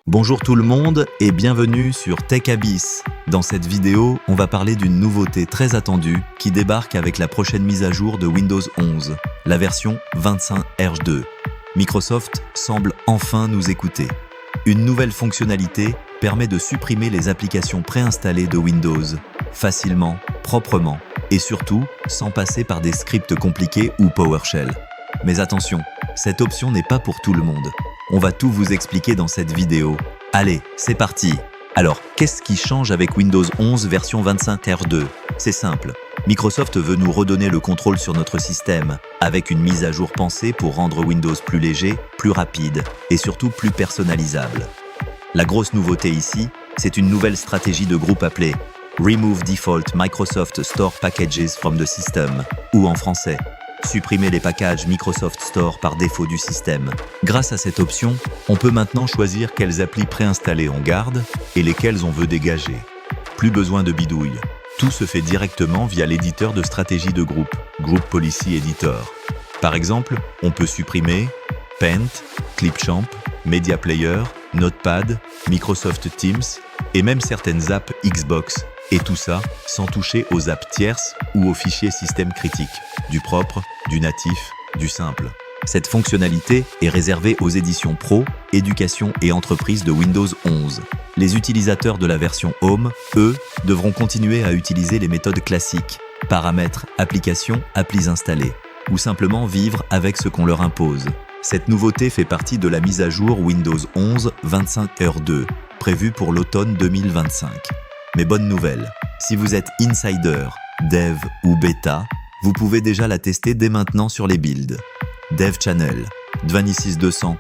Bonjour tout le monde et bienvenue sur Tech Abyss. Dans cette vidéo, on va parler d'une nouveauté très attendue qui débarque avec la prochaine mise à jour de Windows 11, la version 25H2. Microsoft semble enfin nous écouter. Une nouvelle fonctionnalité permet de supprimer les applications préinstallées de Windows, facilement, proprement et surtout sans passer par des scripts compliqués ou PowerShell. Mais attention, cette option n'est pas pour tout le monde. On va tout vous expliquer dans cette vidéo. Allez, c'est parti! Alors, qu'est-ce qui change avec Windows 11 version 25R2? C'est simple. Microsoft veut nous redonner le contrôle sur notre système, avec une mise à jour pensée pour rendre Windows plus léger, plus rapide et surtout plus personnalisable. La grosse nouveauté ici, c'est une nouvelle stratégie de groupe appelée Remove Default Microsoft Store Packages from the System, ou en français, supprimer les packages Microsoft Store par défaut du système. Grâce à cette option, on peut maintenant choisir quelles applis préinstallées on garde et lesquelles on veut dégager. Plus besoin de bidouille. Tout se fait directement via l'éditeur de stratégie de groupe, Group Policy Editor. Par exemple, on peut supprimer Paint, Clipchamp, Media Player, Notepad, Microsoft Teams et même certaines apps Xbox. Et tout ça sans toucher aux apps tierces ou aux fichiers système critiques, du propre, du natif, du simple. Cette fonctionnalité est réservée aux éditions Pro, Éducation et Entreprise de Windows 11. Les utilisateurs de la version Home, eux, devront continuer à utiliser les méthodes classiques, paramètres, applications, applis installées, ou simplement vivre avec ce qu'on leur impose. Cette nouveauté fait partie de la mise à jour Windows 11 25R2, prévue pour l'automne 2025. Mais bonne nouvelle, si vous êtes insider, dev ou bêta, vous pouvez déjà la tester dès maintenant sur les builds. Dev Channel, 26200,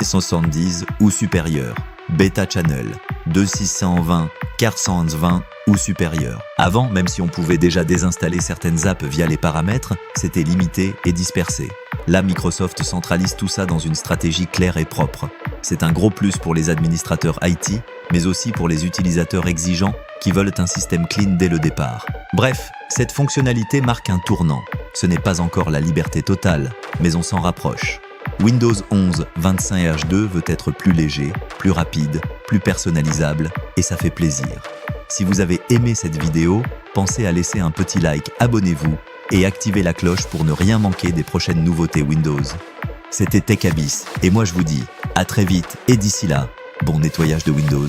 170 ou supérieur. Beta Channel, 2620, 420 ou supérieur. Avant, même si on pouvait déjà désinstaller certaines apps via les paramètres, c'était limité et dispersé. Là, Microsoft centralise tout ça dans une stratégie claire et propre. C'est un gros plus pour les administrateurs IT, mais aussi pour les utilisateurs exigeants qui veulent un système clean dès le départ. Bref, cette fonctionnalité marque un tournant. Ce n'est pas encore la liberté totale, mais on s'en rapproche. Windows 11 25H2 veut être plus léger, plus rapide, plus personnalisable, et ça fait plaisir. Si vous avez aimé cette vidéo, pensez à laisser un petit like, abonnez-vous et activez la cloche pour ne rien manquer des prochaines nouveautés Windows. C'était Tech Abyss, et moi je vous dis à très vite, et d'ici là, bon nettoyage de Windows.